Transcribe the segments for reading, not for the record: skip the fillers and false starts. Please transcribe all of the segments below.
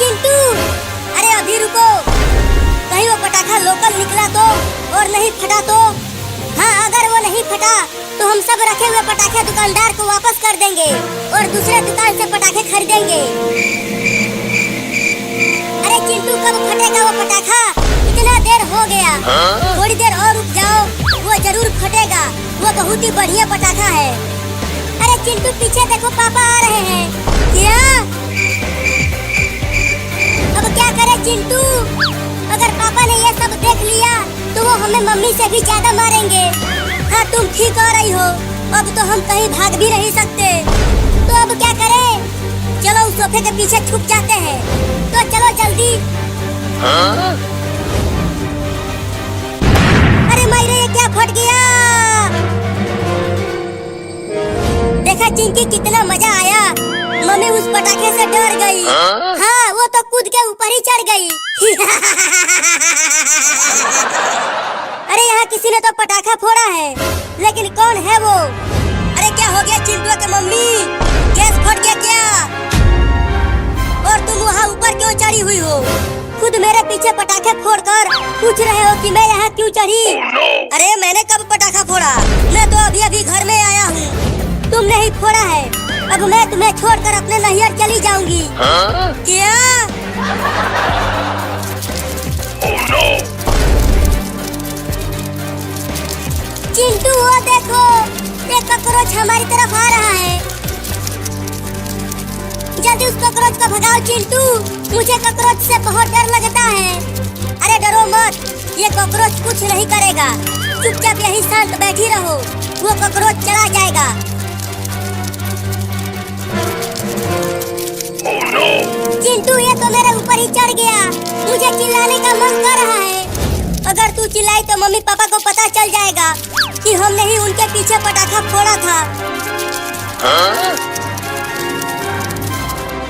चिंटू, अरे अभी रुको, कहीं वो पटाखा लोकल निकला तो और नहीं फटा तो? हाँ, अगर वो नहीं फटा तो हम सब रखे हुए पटाखे दुकानदार को वापस कर देंगे और दूसरे दुकान से पटाखे खरीदेंगे। अरे चिंटू, कब फटेगा वो पटाखा? इतना देर हो गया। थोड़ी देर और रुक जाओ, वो जरूर फटेगा। वो बहुत ही बढ़िया पटाखा है। अरे चिंटू, पीछे देखो, पापा आ रहे हैं। क्या? अब क्या करें चिंटू? अगर पापा ने ये सब देख लिया तो वो हमें मम्मी से भी ज्यादा मारेंगे। हाँ, तुम ठीक कह रही हो। अब तो हम कहीं भाग भी नहीं सकते। तो अब क्या करें? चलो उस सोफे के पीछे छुप जाते हैं। तो चलो जल्दी। अरे मायरे, ये क्या फट गया? देखा चिंकी, कितना मजा आया। मम्मी उस पटाखे से डर गई। हाँ, वो तो कूद के ऊपर ही चढ़ गई। अरे यहाँ किसी ने तो पटाखा फोड़ा है, लेकिन कौन है वो? अरे क्या हो गया चिंटू के मम्मी? गैस फट गया क्या? और तुम वहाँ ऊपर क्यों चढ़ी हुई हो? खुद मेरे पीछे पटाखे फोड़कर पूछ रहे हो कि मैं यहाँ क्यों चढ़ी? अरे मैंने कब पटाखा फोड़ा? मैं तो अभी अभी घर में आया हूँ। तुमने ही फोड़ा है। अब मैं तुम्हें छोड़कर अपने नैहर चली जाऊंगी। क्या? चिंटू, वो देखो, एक कॉकरोच हमारी तरफ आ रहा है। जल्दी उस कॉकरोच को भगाओ चिंटू, मुझे कॉकरोच से बहुत डर लगता है। अरे डरो मत, ये कॉकरोच कुछ नहीं करेगा। चुपचाप यहीं शांत बैठी रहो, वो कॉकरोच चला जाएगा। चिंटू, ये तो मेरे ऊपर ही चढ़ गया। मुझे चिल्लाने का मन कर रहा है। अगर तू चिल्लाई तो मम्मी पापा को पता चल जाएगा कि हमने ही उनके पीछे पटाखा फोड़ा था।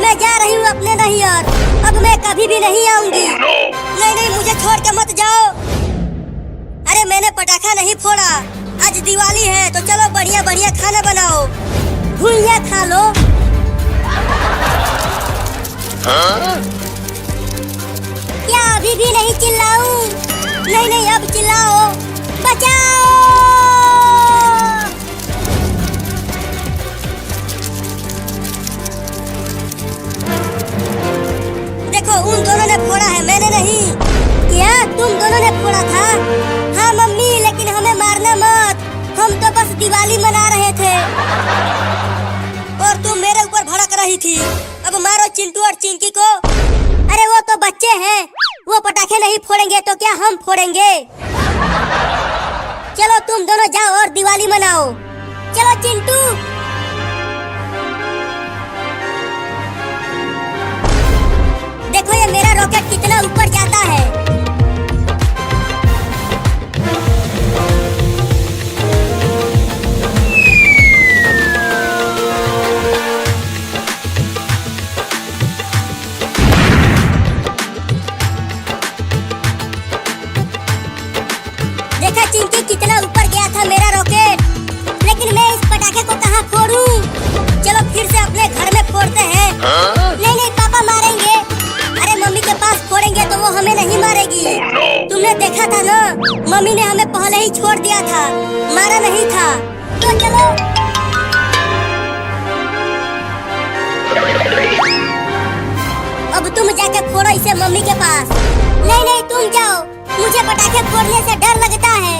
मैं जा रही हूँ अपने नैहर। अब मैं कभी भी नहीं आऊंगी। नहीं नहीं, मुझे छोड़ के मत जाओ। अरे मैंने पटाखा नहीं फोड़ा। आज दिवाली है तो चलो बढ़िया बढ़िया खाना बनाओ। भुजिया खा लो। क्या अभी भी नहीं चिल्लाऊं? नहीं नहीं, अब चिल्लाओ। बचाओ! देखो, उन दोनों ने फोड़ा है, मैंने नहीं। क्या तुम दोनों ने फोड़ा था? हाँ मम्मी, लेकिन हमें मारना मत। हम तो बस दिवाली मना रहे थे और तुम मेरे ऊपर भड़क रही थी। अब मारो चिंटू और चिंकी को। अरे वो तो बच्चे हैं, वो पटाखे नहीं फोड़ेंगे तो क्या हम फोड़ेंगे? चलो तुम दोनों जाओ और दिवाली मनाओ। चलो चिंटू। देखो ये मेरा रॉकेट कितना ऊपर जाता है। देखा चिंकी, कितना ऊपर गया था मेरा रॉकेट। लेकिन मैं इस पटाखे को कहाँ फोड़ूं? चलो फिर से अपने घर में फोड़ते हैं। नहीं नहीं, पापा मारेंगे। अरे मम्मी के पास फोड़ेंगे तो वो हमें नहीं मारेगी। तुमने देखा था ना, मम्मी ने हमें पहले ही छोड़ दिया था, मारा नहीं था। तो चलो। अब तुम जाके फोड़ो इसे मम्मी के पास। नहीं नहीं, तुम जाओ, मुझे पटाखे फोड़ने से डर लगता है।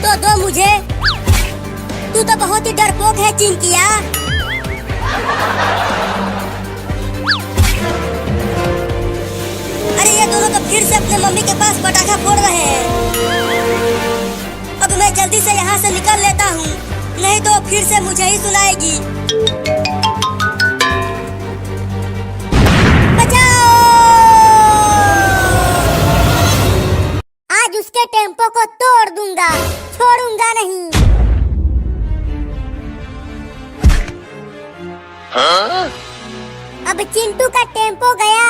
तो दो मुझे। तू तो बहुत ही डरपोक है चिंकिया। अरे ये दोनों तो फिर से अपने मम्मी के पास पटाखा फोड़ रहे हैं। अब मैं जल्दी से यहाँ से निकल लेता हूँ, नहीं तो फिर से मुझे ही सुनाएगी। आज उसके टेम्पो को तोड़ दूंगा, छोड़ूंगा नहीं। अब चिंटू का टेम्पो गया।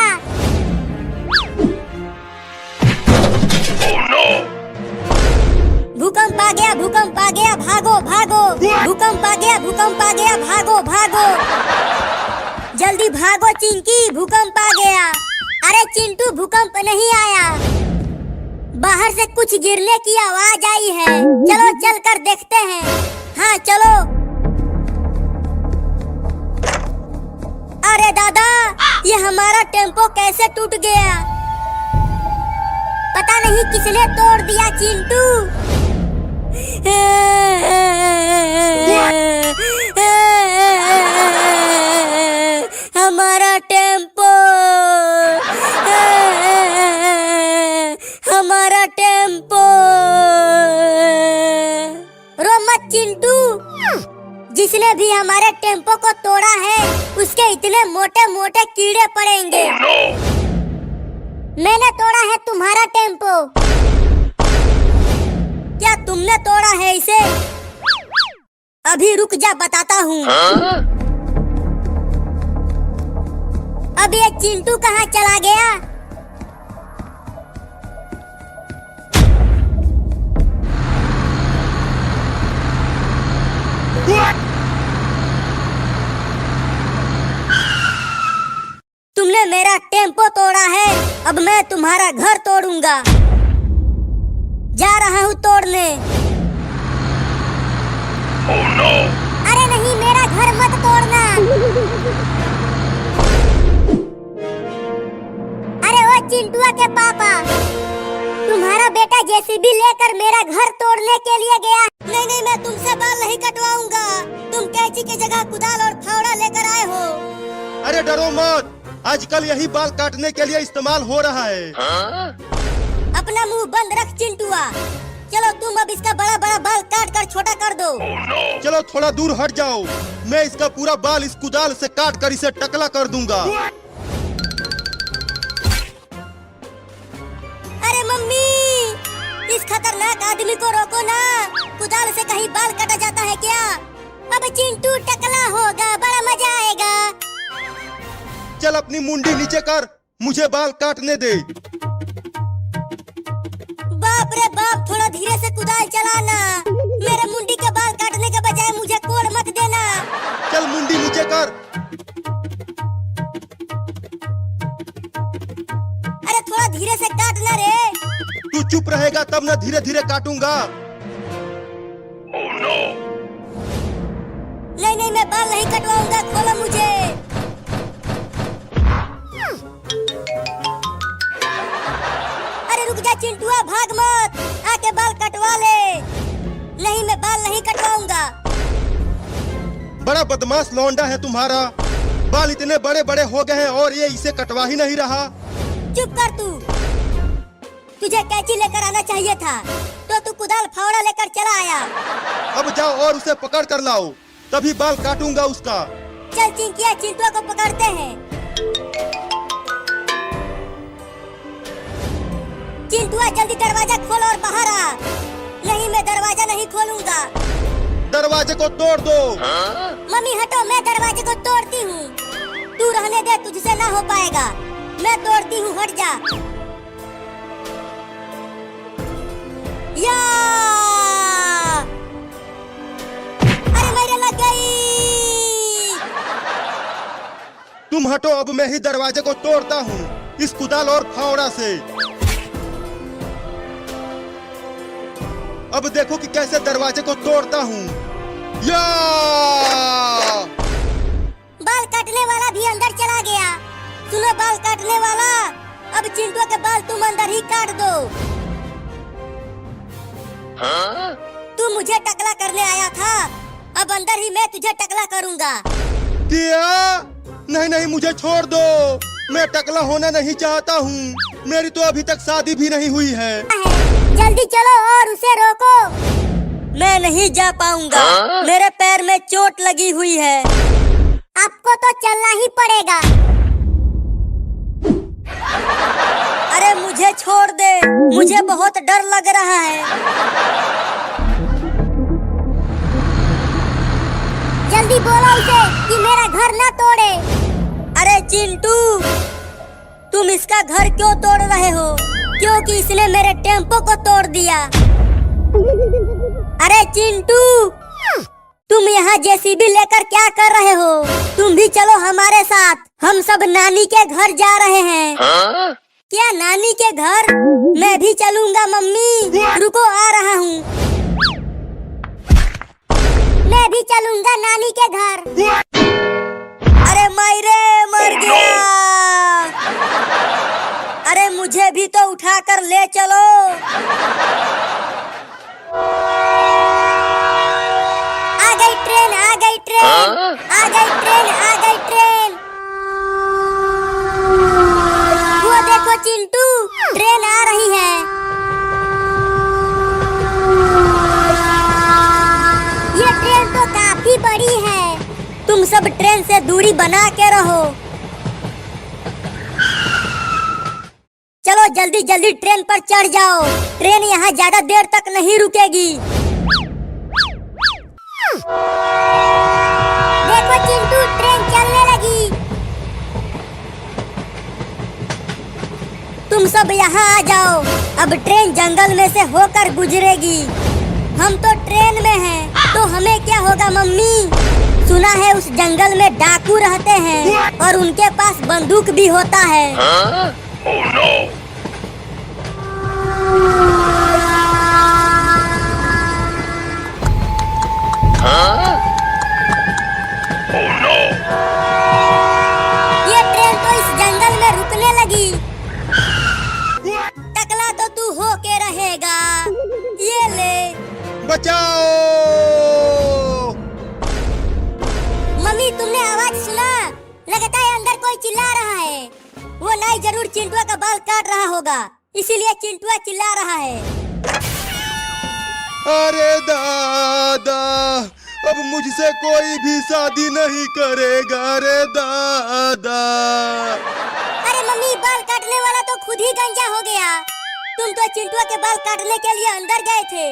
भूकंप आ गया, भूकंप आ गया, भागो भागो। भूकंप आ गया, भूकंप आ गया, भागो भागो। जल्दी भागो चिंकी, भूकंप आ गया। अरे चिंटू, भूकंप नहीं आया, बाहर से कुछ गिरने की आवाज आई है। चलो चल कर देखते हैं। हाँ चलो। अरे दादा, ये हमारा टेम्पो कैसे टूट गया? पता नहीं किसने तोड़ दिया चिंटू। हमारा टेम्पो, हमारा टेम्पो। रो मत चिंटू, जिसने भी हमारे टेम्पो को तोड़ा है उसके इतने मोटे मोटे कीड़े पड़ेंगे। मैंने तोड़ा है तुम्हारा टेम्पो। क्या तुमने तोड़ा है इसे? अभी रुक जा, बताता हूँ। अब ये चिंटू कहाँ चला गया? तुमने मेरा टेम्पो तोड़ा है, अब मैं तुम्हारा घर तोड़ूंगा। जा रहा हूँ तोड़ने। Oh, no. अरे नहीं, मेरा घर मत तोड़ना। अरे ओ चिंटुआ के पापा, तुम्हारा बेटा जेसीबी लेकर मेरा घर तोड़ने के लिए गया। नहीं नहीं, मैं तुमसे बाल नहीं कटवाऊंगा। तुम कैंची की जगह कुदाल और फावड़ा लेकर आए हो। अरे डरो मत, आजकल यही बाल काटने के लिए इस्तेमाल हो रहा है। अपना मुंह बंद रख चिंटुआ। चलो तुम अब इसका बड़ा बड़ा बाल काट कर छोटा कर दो। चलो थोड़ा दूर हट जाओ, मैं इसका पूरा बाल इस कुदाल से काट कर इसे टकला कर दूंगा। अरे मम्मी, इस खतरनाक आदमी को रोको ना, कुदाल से कहीं बाल काटा जाता है क्या? अब चिंटू टकला होगा, बड़ा मजा आएगा। चल अपनी मुंडी नीचे कर, मुझे बाल काटने दे। बाप रे बाप, थोड़ा धीरे से कुदाल चलाना। मेरे मुंडी के बाल काटने के बजाय मुझे कोड़ मत देना। चल मुंडी नीचे कर। अरे थोड़ा धीरे से काटना रे। तू चुप रहेगा तब ना धीरे धीरे काटूंगा। Oh, no. नहीं नहीं, मैं बाल नहीं कटवाऊंगा, खोलो मुझे। अरे रुक जा चिंटुआ, भाग मत, आके बाल कटवा ले। नहीं, मैं बाल नहीं कटवाऊंगा। बड़ा बदमाश लौंडा है तुम्हारा, बाल इतने बड़े बड़े हो गए हैं और ये इसे कटवा ही नहीं रहा। चुप कर तू, तुझे कैंची लेकर आना चाहिए था, तो तू कुदाल फावड़ा लेकर चला आया। अब जाओ और उसे पकड़ कर लाओ, तभी बाल काटूंगा उसका। चल चिंकिया, चिंटुआ को पकड़ते हैं। चिंटुआ जल्दी दरवाजा खोल और बाहर आ। नहीं, मैं दरवाजा नहीं खोलूंगा। दरवाजे को तोड़ दो। मम्मी हटो, मैं दरवाजे को तोड़ती हूँ। तू रहने दे, तुझसे ना हो पाएगा। मैं तोड़ती हूँ, हट जा। या! अरे मेरे लग गई। तुम हटो, अब मैं ही दरवाजे को तोड़ता हूँ इस कुदाल और फावड़ा से। अब देखो कि कैसे दरवाजे को तोड़ता हूँ। या! बाल काटने वाला भी अंदर चला गया। सुनो बाल काटने वाला, अब चिंटू के बाल तुम अंदर ही काट दो। तू मुझे टकला करने आया था, अब अंदर ही मैं तुझे टकला करूंगा। क्या? नहीं नहीं, मुझे छोड़ दो, मैं टकला होना नहीं चाहता हूँ। मेरी तो अभी तक शादी भी नहीं हुई है। जल्दी चलो और उसे रोको। मैं नहीं जा पाऊंगा, मेरे पैर में चोट लगी हुई है। आपको तो चलना ही पड़ेगा। अरे मुझे छोड़ दे, मुझे बहुत डर लग रहा है। जल्दी बोलो उसे कि मेरा घर न तोड़े। अरे चिंटू, तुम इसका घर क्यों तोड़ रहे हो? क्योंकि इसने मेरे टेम्पो को तोड़ दिया। अरे चिंटू, तुम यहाँ जेसीबी लेकर क्या कर रहे हो? तुम भी चलो हमारे साथ। हम सब नानी के घर जा रहे हैं। क्या नानी के घर? मैं भी चलूंगा मम्मी। रुको आ रहा हूँ। मैं भी चलूंगा नानी के घर। अरे मायरे मर गया। अरे मुझे भी तो उठाकर ले चलो। आ गई ट्रेन, आ गई ट्रेन, आ गई ट्रेन, आ गई ट्रेन। वो देखो चिंटू, ट्रेन आ रही है। ये ट्रेन तो काफी बड़ी है। तुम सब ट्रेन से दूरी बना के रहो। चलो जल्दी जल्दी ट्रेन पर चढ़ जाओ। ट्रेन यहाँ ज्यादा देर तक नहीं रुकेगी। देखो चिंटू, ट्रेन चलने लगी। तुम सब यहाँ आ जाओ। अब ट्रेन जंगल में से होकर गुजरेगी। हम तो ट्रेन में हैं, तो हमें क्या होगा मम्मी? सुना है उस जंगल में डाकू रहते हैं और उनके पास बंदूक भी होता है। Oh, no. Oh, no. ये ट्रेन तो इस जंगल में रुकने लगी। टकला तो तू हो के रहेगा। ये ले। बचाओ। मम्मी तुमने आवाज सुना? लगता है अंदर कोई चिल्ला रहा है। वो नाई जरूर चिंटुआ का बाल काट रहा होगा, इसीलिए चिंटुआ चिल्ला रहा है। अरे दादा, अब मुझसे कोई भी शादी नहीं करेगा रे दादा। अरे मम्मी, बाल काटने वाला तो खुद ही गंजा हो गया। तुम तो चिंटुआ के बाल काटने के लिए अंदर गए थे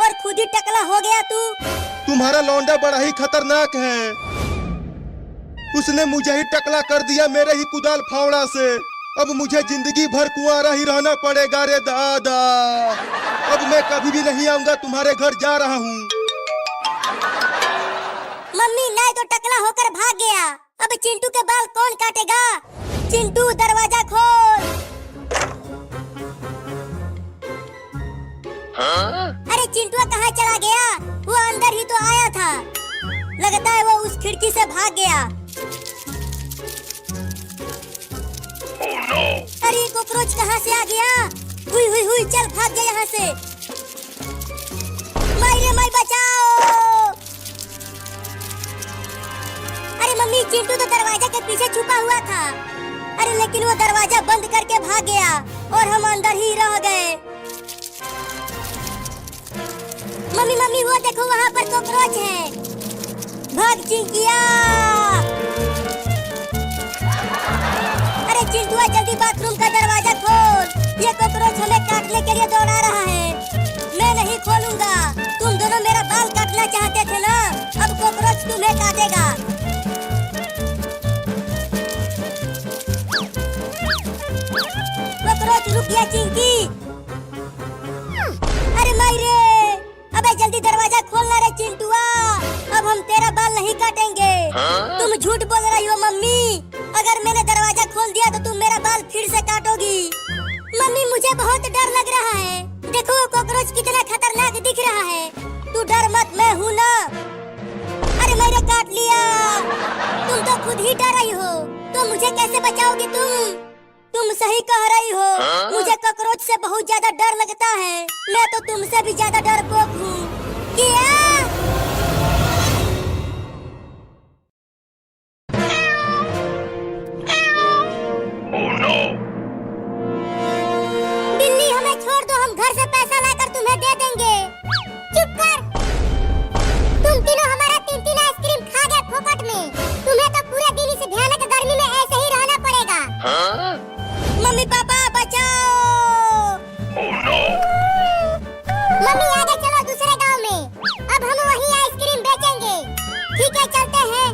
और खुद ही टकला हो गया तू। तुम्हारा लौंडा बड़ा ही खतरनाक है। उसने मुझे ही टकला कर दिया मेरे ही कुदाल फावड़ा से। अब मुझे जिंदगी भर कुंवारा ही रहना पड़ेगा रे दादा। अब मैं कभी भी नहीं आऊंगा, तुम्हारे घर जा रहा हूँ। मम्मी, नहीं तो टकला होकर भाग गया। अब चिंटू के बाल कौन काटेगा? चिंटू दरवाजा खोल। अरे चिंटुआ कहाँ चला गया? वो अंदर ही तो आया था। लगता है वो उस खिड़की से भाग गया। Oh, no. अरे कॉकरोच कहाँ से आ गया? हुई हुई हुई, चल भाग जा यहाँ से। मायरे माय, बचाओ। अरे मम्मी, चिंटू तो दरवाजा के पीछे छुपा हुआ था। अरे लेकिन वो दरवाजा बंद करके भाग गया और हम अंदर ही रह गए। मम्मी मम्मी, वो देखो वहाँ पर कॉकरोच है। भाग चिंकिया। अरे चिंटुआ, जल्दी बाथरूम का दरवाजा खोल। ये कॉकरोच हमें काटने के लिए दौड़ा रहा है। मैं नहीं खोलूंगा। तुम दोनों मेरा बाल काटना चाहते थे ना, अब कॉकरोच तुम्हें काटेगा। कॉकरोच रुक गया चिंकी। अरे मायरे, अबे जल्दी दरवाजा खोलना रे चिंटुआ। अब हम तेरा बाल नहीं काटेंगे। तुम झूठ बोल रही हो मम्मी। अगर मैंने दरवाजा खोल दिया तो तुम मेरा बाल फिर से काटोगी। मम्मी, मुझे बहुत डर लग रहा है। देखो कॉकरोच कितना खतरनाक दिख रहा है। तू डर मत, मैं हूँ ना। अरे मैंने काट लिया। तुम तो खुद ही डर रही हो, तो मुझे कैसे बचाओगी तुम सही कह रही हो। मुझे कॉकरोच से बहुत ज्यादा डर लगता है। मैं तो तुमसे भी ज्यादा डरपोक हूँ। क्या? Oh, no. बिल्ली, हमें छोड़ दो। हम घर से पैसा लाकर तुम्हें दे देंगे। चुप कर। तुम तीनों हमारा 3-3 आइसक्रीम खा गए फोकट में। तुम्हें तो पूरे दिन इस भयानक गर्मी में ऐसे ही रहना पड़ेगा। मम्मी पापा बचाओ। Oh, no. मम्मी आगे चलो दूसरे गांव में। अब हम वहीं आइसक्रीम बेचेंगे। ठीक है, चलते हैं।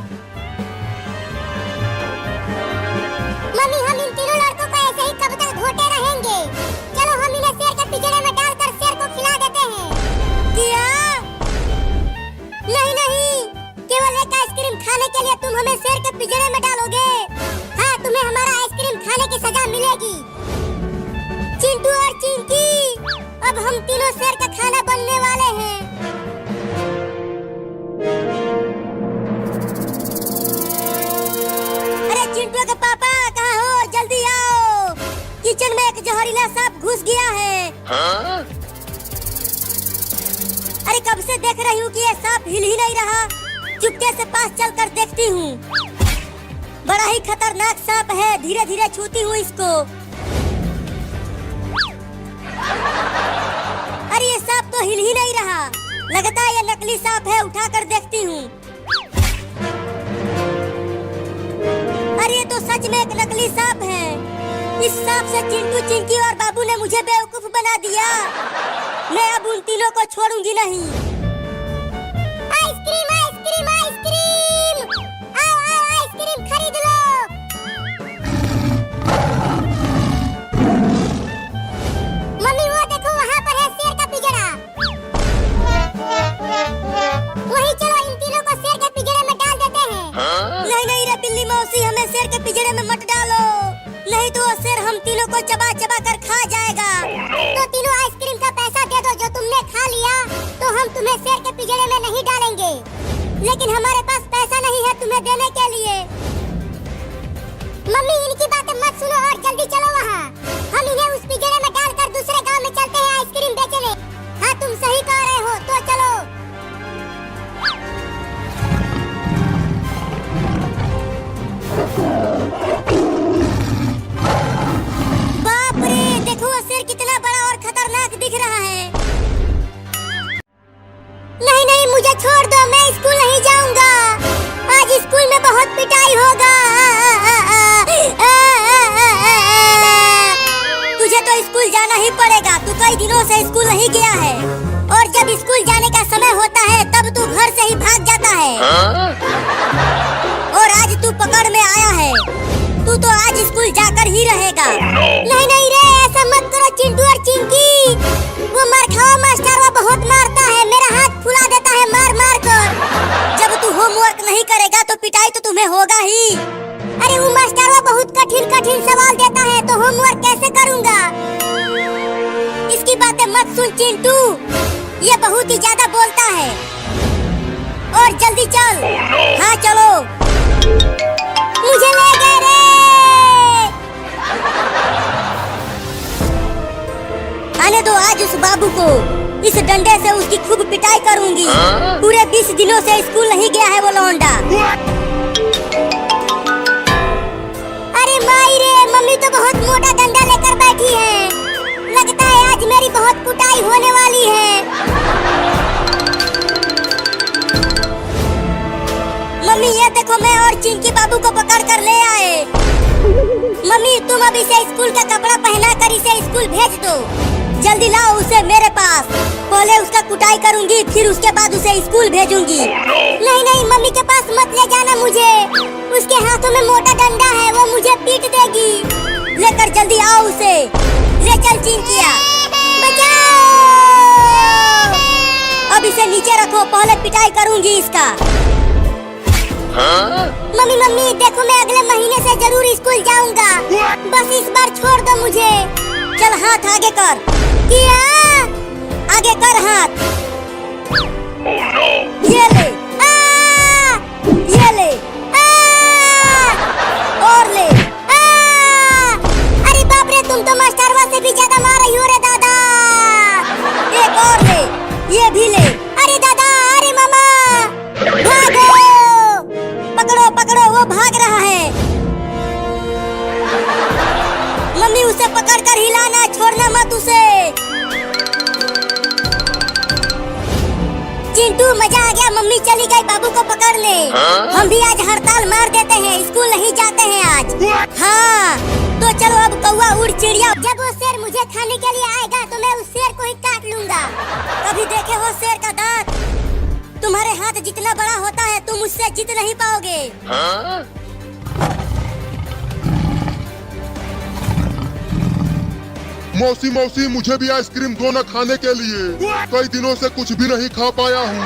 मम्मी, हम इन तीनों लड़कों को ऐसे ही कब तक घोटे रहेंगे? चलो हम इन्हें शेर के पिंजरे में डालकर शेर को खिला देते हैं। क्या? नहीं नहीं, केवल एक आइसक्रीम खाने के लिए तुम हमें शेर के पिंजरे में डालोगे? मिलेगी। चिंटू और चिंकी, अब हम तीनों शेर का खाना बनने वाले हैं। अरे चिंटू के पापा कहाँ हो, जल्दी आओ। किचन में एक जहरीला सांप घुस गया है। हाँ? अरे कब से देख रही हूँ कि ये सांप हिल ही नहीं रहा। चुपके से पास चलकर देखती हूँ। बड़ा ही खतरनाक सांप है। धीरे धीरे छूती हूँ इसको। अरे ये सांप तो हिल ही नहीं रहा। लगता है ये नकली सांप है। उठाकर देखती हूँ। अरे ये तो सच में एक नकली सांप है। इस सांप से चिंटू, चिंकी और बाबू ने मुझे बेवकूफ बना दिया। मैं अब उन तीनों को छोड़ूंगी नहीं। Ice cream, ice cream, ice cream! आओ आओ, आइसक्रीम खरीद लो। मम्मी वो देखो, वहाँ पर है शेर का पिंजरा। वहीं चलो, इन तीनों को शेर के पिंजरे में डाल देते हैं। नहीं नहीं रे बिल्ली मौसी, हमें शेर के पिंजरे में मत डालो। नहीं तो वो शेर हम तीनों को चबा चबा कर खा जाएगा। तो तीनों आइसक्रीम का पैसा दे दो जो तुमने खा लिया, तो हम तुम्हें शेर के पिंजरे में नहीं डालेंगे। लेकिन हमारे पास पैसा नहीं है तुम्हें देने के लिए। मम्मी इनकी बातें मत सुनो और जल्दी चलो वहाँ। हम इन्हें उस पिंजरे में डालकर दूसरे गांव में चलते हैं आइसक्रीम बेचने। हाँ तुम सही कह रहे हो, तो चलो। बाप रे, देखो वो शेर कितना बड़ा और खतरनाक दिख रहा है। नहीं नहीं मुझे छोड़ दो, मैं स्कूल नहीं जाऊंगा। आज स्कूल में बहुत पिटाई होगा। तुझे तो स्कूल जाना ही पड़ेगा। तू कई दिनों से स्कूल नहीं गया है और जब स्कूल जाने का समय होता है तब तू घर से ही भाग जाता है। और आज तू पकड़ में आया है। तू तो आज स्कूल जाकर ही रहेगा। नहीं नहीं रे, ऐसा मत करो चिंटू और चिंकी। वो मारखावा मास्टर वो बहुत मारता है। मेरा हाथ फुला देता है मार मार कर। जब तू होमवर्क नहीं करेगा तो पिटाई तो तुम्हें होगा ही। अरे वो मास्टर वो बहुत कठिन कठिन सवाल देता है, तो होमवर्क कैसे करूँगा। इसकी बातें मत सुन चिंटू, ये बहुत ही ज्यादा बोलता है। और जल्दी चल। हाँ चलो। मुझे ले गए रे। आने दो आज उस बाबू को। इस डंडे से उसकी खूब पिटाई करूंगी। पूरे 20 दिनों से स्कूल नहीं गया है वो लौंडा। अरे माई रे, मम्मी तो बहुत मोटा डंडा लेकर बैठी है। लगता है आज मेरी बहुत कुटाई होने वाली है। मम्मी ये देखो, मैं और चिंकी बाबू को पकड़ कर ले आए। मम्मी तुम अब इसे स्कूल का कपड़ा पहना कर इसे स्कूल भेज दो। जल्दी लाओ उसे मेरे पास। पहले उसका कुटाई करूंगी, फिर उसके बाद उसे स्कूल भेजूंगी। नहीं नहीं मम्मी के पास मत ले जाना मुझे। उसके हाथों में मोटा डंडा है, वो मुझे पीट देगी। लेकर जल्दी आओ उसे। ले चल चिंकिया, बचाओ। अब इसे नीचे रखो, पहले पिटाई करूंगी इसका। मम्मी मम्मी देखो, मैं अगले महीने से जरूर स्कूल जाऊंगा। बस इस बार छोड़ दो मुझे। चल हाथ आगे कर। किया, आगे कर हाथ। ये ले। ये ले। और ले। अरे बाप रे, तुम तो मास्टरवा से भी ज्यादा मार रही हो रे दादा। एक और ले। ये भी ले। अरे दादा, अरे मामा, भागो। पकड़ो पकड़ो, वो भाग रहा है। मम्मी उसे पकड़कर हिलाना, छोड़ना मत उसे। चिंटू मजा आ गया, मम्मी चली गई बाबू को पकड़ने। हम भी आज हड़ताल मार देते हैं, स्कूल नहीं जाते हैं आज। हाँ तो चलो अब कौवा उड़ चिड़िया। जब वो शेर मुझे खाने के लिए आएगा तो मैं उस शेर को ही काट लूंगा। कभी देखे हो शेर का दांत? तुम्हारे हाथ जितना बड़ा होता है तुम उससे जीत नहीं पाओगे। मौसी मौसी, मुझे भी आइसक्रीम दो ना खाने के लिए। कई दिनों से कुछ भी नहीं खा पाया हूँ।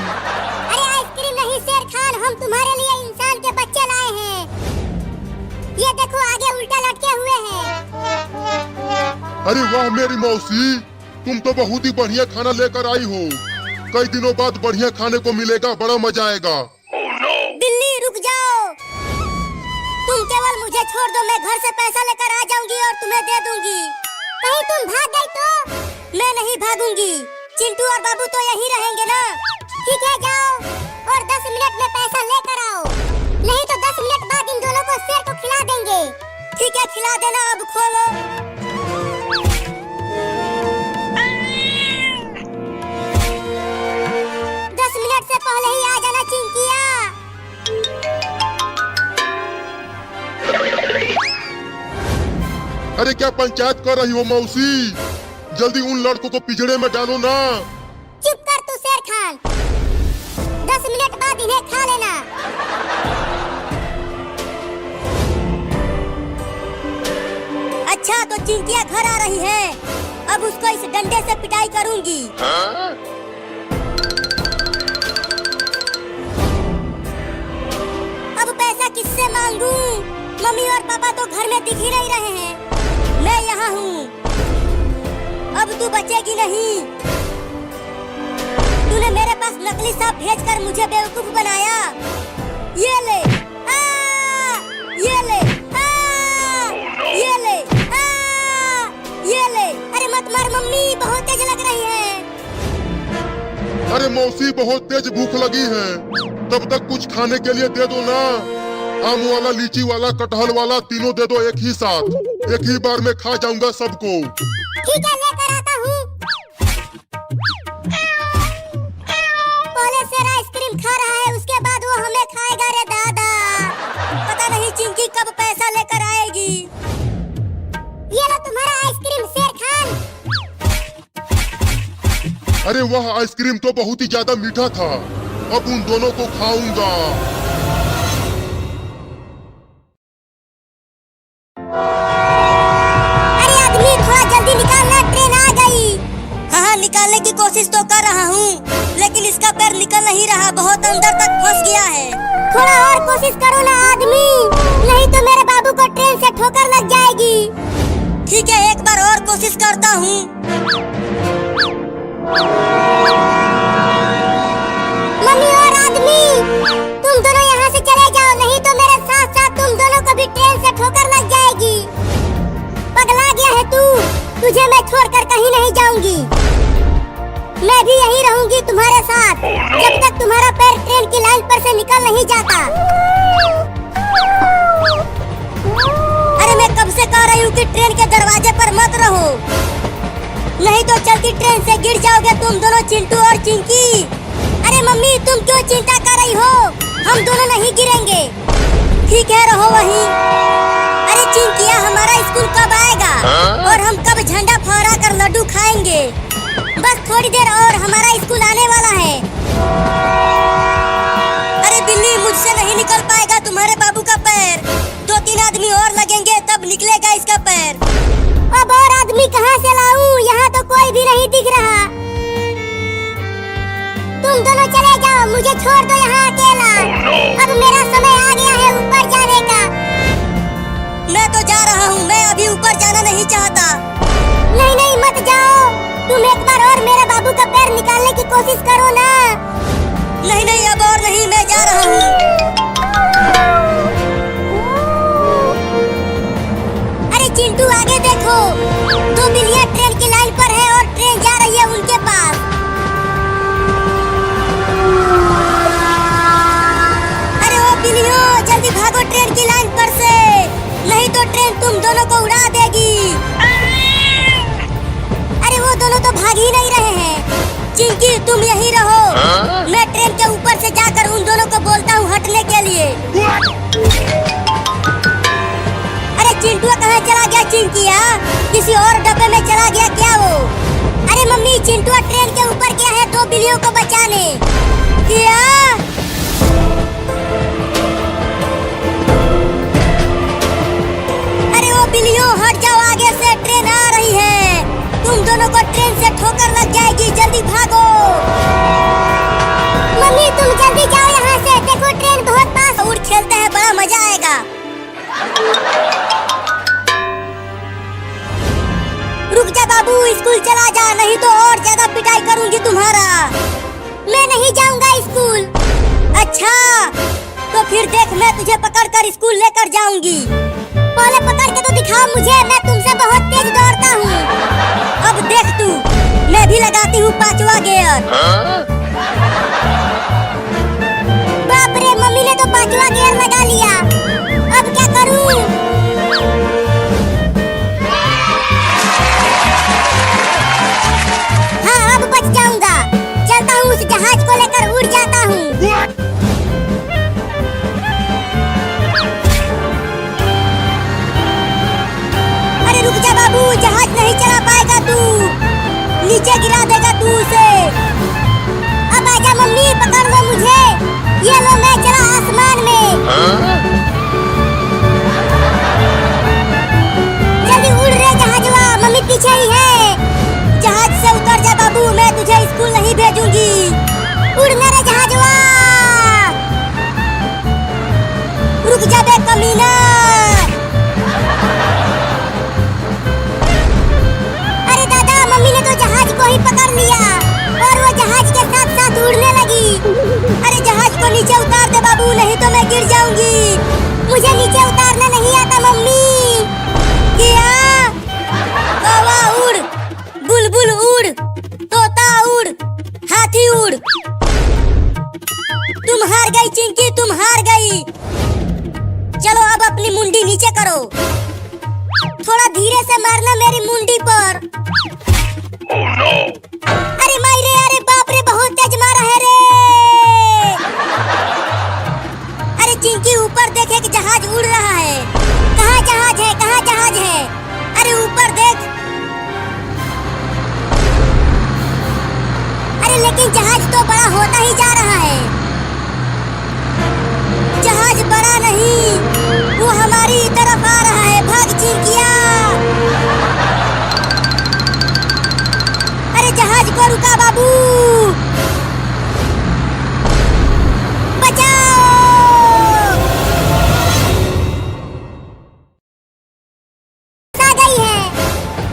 अरे आइसक्रीम नहीं शेर खान, हम तुम्हारे लिए इंसान के बच्चे लाए हैं। ये देखो आगे उल्टा लटके हुए हैं। अरे वाह मेरी मौसी, तुम तो बहुत ही बढ़िया खाना लेकर आई हो। कई दिनों बाद बढ़िया खाने को मिलेगा, बड़ा मजा आएगा। बिल्ली रुक जाओ, तुम केवल मुझे छोड़ दो, मैं घर से पैसा लेकर आ जाऊंगी और तुम्हें दे दूंगी। कहीं तुम भाग गई तो? मैं नहीं भागूंगी, चिंटू और बाबू तो यहीं रहेंगे ना। ठीक है जाओ और 10 मिनट में पैसा लेकर आओ, नहीं तो 10 मिनट बाद इन दोनों को शेर को खिला देंगे। ठीक है खिला देना, अब खोलो। 10 मिनट से पहले ही आ जाना चिंकिया। अरे क्या पंचायत कर रही हो मौसी? जल्दी उन लड़कों को पिंजड़े में डालो ना। चुप कर तू शेर खान, 10 मिनट बाद इन्हें खा लेना। अच्छा तो चिंकिया घर आ रही है, अब उसको इस डंडे से पिटाई करूंगी। अब पैसा किससे मांगू? मम्मी और पापा तो घर में दिख ही नहीं रहे हैं, मैं यहाँ हूँ। अब तू बचेगी नहीं, तूने मेरे पास नकली सांप भेजकर मुझे बेवकूफ बनाया। ये ले ये ले ये ले ये ले। अरे मत मार मम्मी, बहुत तेज लग रही है। अरे मौसी बहुत तेज भूख लगी है, तब तक कुछ खाने के लिए दे दो ना। आम वाला, लीची वाला, कटहल वाला, तीनों दे दो एक ही साथ, एक ही बार में खा जाऊंगा सबको। ठीक है लेकर आता हूँ। पहले शेर आइसक्रीम खा रहा है, उसके बाद वो हमें खाएगा। रे दादा, पता नहीं चिंकी कब पैसा लेकर आएगी। ये लो तुम्हारा आइसक्रीम शेर खान। अरे वाह, आइसक्रीम तो बहुत ही ज्यादा मीठा था, अब उन दोनों को खाऊंगा। अरे आदमी थोड़ा जल्दी निकालना, ट्रेन आ गई। हाँ निकालने की कोशिश तो कर रहा हूँ, लेकिन इसका पैर निकल नहीं रहा, बहुत अंदर तक फंस गया है। थोड़ा और कोशिश करो ना आदमी, नहीं तो मेरे बाबू को ट्रेन से ठोकर लग जाएगी। ठीक है एक बार और कोशिश करता हूँ। मम्मी और आदमी, तुम दोनों यहाँ से चले जाओ, नहीं तो मेरे साथ साथ तुम दोनों को भी ट्रेन से ठोकर लग जाएगी। पगला गया है तू, तुझे मैं छोड़कर कहीं नहीं जाऊंगी। मैं भी यहीं रहूंगी तुम्हारे साथ, जब तक तुम्हारा पैर ट्रेन की लाइन पर से निकल नहीं जाता। अरे मैं कब से कह रही हूँ कि ट्रेन के दरवाजे पर मत रहो, नहीं तो चलती ट्रेन से गिर जाओगे तुम दोनों, चिंटू और चिंकी। अरे मम्मी तुम क्यों चिंता कर रही हो, हम दोनों नहीं गिरेंगे। ठीक है रहो वहीं। अरे चिंकिया, हमारा स्कूल कब आएगा और हम कब झंडा फहरा कर लड्डू खाएंगे? बस थोड़ी देर और हमारा स्कूल आने वाला है। अरे बिल्ली, मुझसे नहीं निकल पाएगा तुम्हारे बाबू का पैर, 2-3 आदमी और लगेंगे तब निकलेगा इसका पैर। अब और आदमी कहाँ से लाऊं? यहाँ तो कोई भी नहीं दिख रहा। तुम दोनों चले जाओ, मुझे छोड़ दो यहाँ अकेला। अब मेरा समय आ गया है ऊपर जाने का। मैं तो जा रहा हूँ, मैं अभी ऊपर जाना नहीं चाहता। नहीं नहीं मत जाओ, तुम एक बार और मेरे बाबू का पैर निकालने की कोशिश करो ना। नहीं नहीं अब और नहीं, मैं जा रहा हूँ। अरे चिंटू आगे देखो, 2 बिल्लियाँ ट्रेन की लाइन पर है और ट्रेन जा रही है उनके पास। अरे ओ बिल्लियों, जल्दी भागो ट्रेन की लाइन पर से, नहीं तो ट्रेन तुम दोनों को उड़ा देगी। अरे वो दोनों तो भाग ही नहीं रहे हैं। चिंकी तुम यहीं रहो, मैं ट्रेन के ऊपर से जाकर उन दोनों को बोलता हूँ हटने के लिए। अरे चिंटू कहाँ चला गया चिंकिया? किसी और डब्बे में चला गया क्या वो? अरे मम्मी, चिंटू ट्रेन के ऊपर गया है 2 बिल्लियों को बचाने। क्या? अरे वो बिल्लियों हट जाओ, आगे से ट्रेन आ रही है, तुम दोनों को ट्रेन से ठोकर लग जाएगी, जल्दी भागो। मम्मी तुम जल्दी जाओ यहाँ से, देखो ट्रेन बहुत पास। उड़ खेलते हैं, बड़ा मजा आएगा। स्कूल चला जा, नहीं तो और ज्यादा पिटाई करूंगी तुम्हारा। मैं नहीं जाऊंगा स्कूल। अच्छा तो फिर देख, मैं तुझे पकड़कर स्कूल लेकर जाऊंगी। पहले पकड़ के तो दिखाओ मुझे, मैं तुमसे बहुत तेज दौड़ता हूँ। अब देख तू, मैं भी लगाती हूँ 5वां गियर। बाप रे, मम्मी ने तो 5वां गियर लगा लिया। अब क्या करूँ? हाँ, अब बच जाऊंगा। चलता हूँ, उस जहाज को लेकर उड़ जाता हूँ। अरे रुक जा बाबू, जहाज नहीं चला पाएगा तू, नीचे गिरा देगा तू उसे। अब आजा मम्मी, पकड़ लो मुझे। ये लो, मैं चला आसमान में। जल्दी उड़ रे जहाजवा, मम्मी पीछे ही है। जहाज से उतर जा बाबू, मैं तुझे स्कूल नहीं भेजूंगी। उड़ना रे जहाजवा। रुक जा बे कमीना। अरे दादा, मम्मी ने तो जहाज को ही पकड़ लिया और वो जहाज के साथ साथ उड़ने लगी। अरे जहाज को नीचे उतार दे बाबू, नहीं तो मैं गिर जाऊंगी। मुझे नीचे उतारना नहीं आता मम्मी। क्या? कौवा उड़, बुलबुल उड़, तोता उड़, हाथी उड़। तुम हार गई चिंकी, तुम हार गई। चलो अब अपनी मुंडी नीचे करो। थोड़ा धीरे से मारना मेरी मुंडी पर। Oh, no! अरे मायरे, अरे बाप रे, बहुत तेज मारा है रे। अरे चिंकी, ऊपर देखे कि जहाज उड़ रहा है। कहाँ जहाज है, कहाँ जहाज है? अरे ऊपर देख। अरे लेकिन जहाज तो बड़ा होता ही जा रहा है। जहाज बड़ा नहीं, वो हमारी तरफ आ रहा है। भाग चिंकिया। अरे जहाज को रुका बाबू, बचाओ। आ गई है।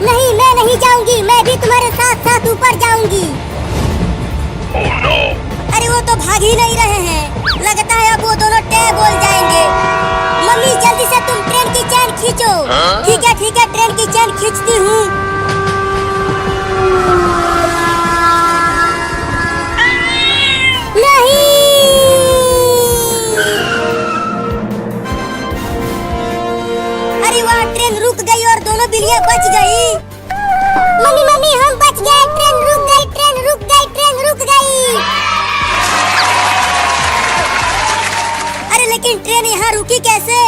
नहीं, मैं नहीं जाऊंगी, मैं भी तुम्हारे साथ साथ ऊपर जाऊंगी। Oh, no! अरे वो तो भाग ही नहीं रहे हैं। लगता है अब वो दोनों टे बोल जाएंगे। मम्मी जल्दी से तुम ट्रेन की चैन खींचो। ठीक है ठीक है, ट्रेन की चैन खींचती हूँ। नहीं, अरे वहाँ ट्रेन रुक गई और दोनों बिल्लियाँ बच गई। मम्मी मम्मी, हम बच गए। ट्रेन रुक गई, ट्रेन रुक गई, ट्रेन रुक गई। अरे लेकिन ट्रेन यहाँ रुकी कैसे?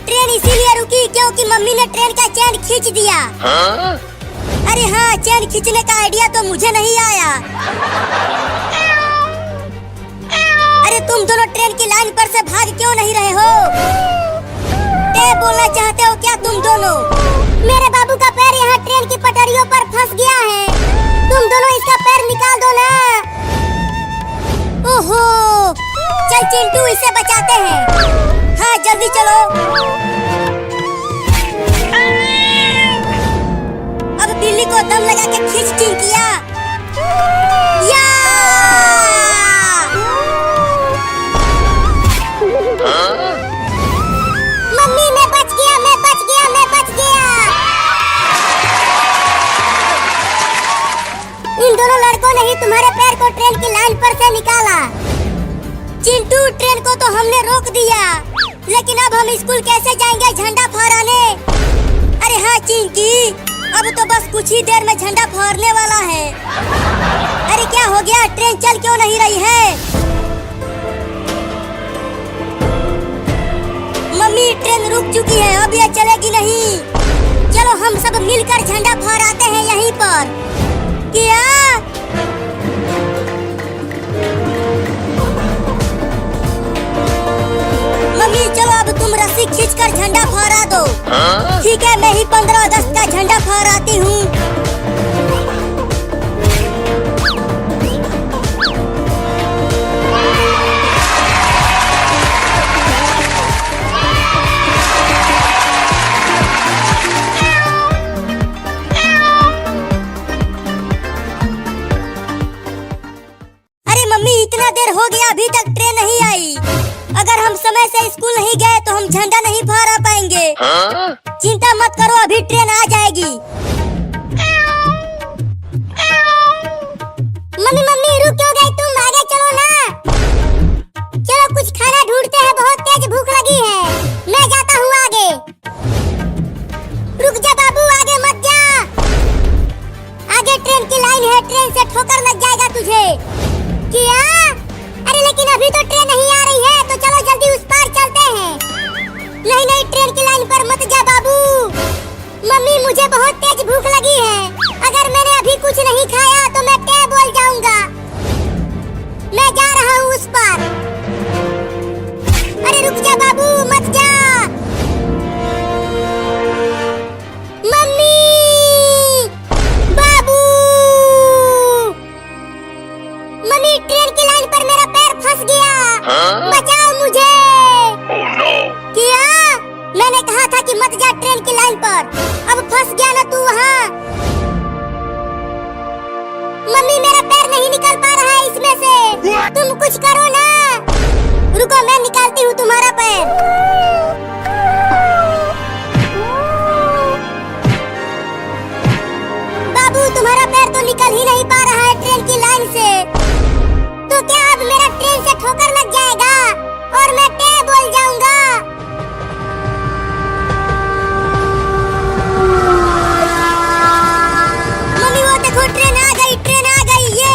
ट्रेन इसीलिए रुकी क्योंकि मम्मी ने ट्रेन का चैन खींच दिया। अरे हाँ, चैन खींचने का आइडिया तो मुझे नहीं आया। अरे तुम दोनों ट्रेन की लाइन पर से भाग क्यों नहीं रहे हो? टे बोलना चाहते हो क्या तुम दोनों? मेरे बाबू का पैर यहाँ ट्रेन की पटरियों पर फंस गया है। तुम दोनों इसका पैर निकाल दो ना। ओहो, चल चिंटू, इसे बचाते हैं। हाँ जल्दी चलो। अब बिल्ली को दम लगा के खींच चिंकिया। या! मम्मी मैं बच गया, मैं बच गया, मैं बच गया। इन दोनों लड़कों ने ही तुम्हारे पैर को ट्रेन की लाइन पर से निकाला। चिंटू, ट्रेन को तो हमने रोक दिया, लेकिन अब हम स्कूल कैसे जाएंगे झंडा फहराने? अरे हाँ चिंकी, अब तो बस कुछ ही देर में झंडा फहरने वाला है। अरे क्या हो गया, ट्रेन चल क्यों नहीं रही है? मम्मी ट्रेन रुक चुकी है, अब ये चलेगी नहीं। चलो हम सब मिलकर झंडा फहराते हैं यहीं पर। क्या? मम्मी चलो अब तुम रस्सी खींचकर झंडा फहरा दो। ठीक है, मैं ही 15 अगस्त का झंडा फहराती हूँ। समय से स्कूल नहीं गए तो हम झंडा नहीं फहरा पाएंगे। चिंता मत करो, अभी ट्रेन आ जाएगी। मम्मी मम्मी रुक क्यों गई तुम? आगे चलो ना। चलो कुछ खाना ढूंढते हैं, बहुत तेज भूख लगी है। मैं जाता हूँ आगे। रुक जा बाबू, आगे मत जा। आगे ट्रेन की लाइन है, ट्रेन से ठोकर लग जाएगा तुझे। क्या? अरे लेकिन अभी तो ट्रेन नहीं आ रही है, तो चलो जल्दी उस पार चलते हैं। नहीं नहीं, ट्रेन की लाइन पर मत जा बाबू। मम्मी मुझे बहुत तेज भूख लगी है, अगर मैंने अभी कुछ नहीं खाया तो मैं क्या बोल जाऊंगा। मैं जा रहा हूँ उस पार। अरे रुक जा बाबू, मत जा। मम्मी, बाबू, मम्मी ट्रेन की लाइन पर मेरा पैर फंस गया। बचाओ मुझे। क्या? मैंने कहा था कि मत जा ट्रेन की लाइन पर, अब फंस गया ना तू वहाँ। मम्मी मेरा पैर नहीं निकल पा रहा है इसमें से, तुम कुछ करो ना। रुको मैं निकालती हूँ तुम्हारा पैर। बाबू तुम्हारा पैर तो निकल ही नहीं पा रहा है ट्रेन की लाइन से, तो क्या अब मेरा ट्रेन से ठोकर लग जाएगा और मैं टे बोल जाऊंगा। मम्मी वो देखो ट्रेन आ गई, ट्रेन आ गई। ये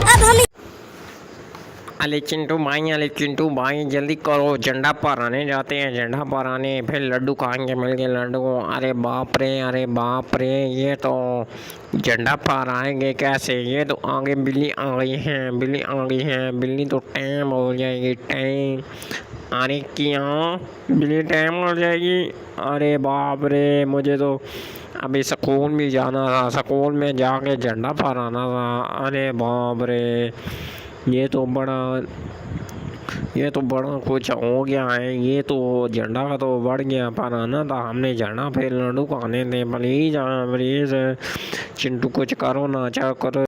अब हम अरे चिंटू भाई जल्दी करो, झंडा पर आने जाते हैं। झंडा पर आने फिर लड्डू खाएंगे मिल के लड्डू। अरे बाप रे, ये तो झंडा पर आएंगे कैसे? ये तो आगे बिल्ली आ गई है। बिल्ली तो टाइम हो जाएगी, टाइम। अरे क्या बिल्ली टाइम हो जाएगी? अरे बाप रे, मुझे तो अभी स्कूल भी जाना था, स्कूल में जाके झंडा फहराना था। अरे बाप रे, ये तो बड़ा कुछ हो गया है। ये तो झंडा का तो बढ़ गया, फहराना था हमने झंडा, फिर लड्डू खाने थे। प्लीज़ चिंटू कुछ करो ना, अच्छा करो।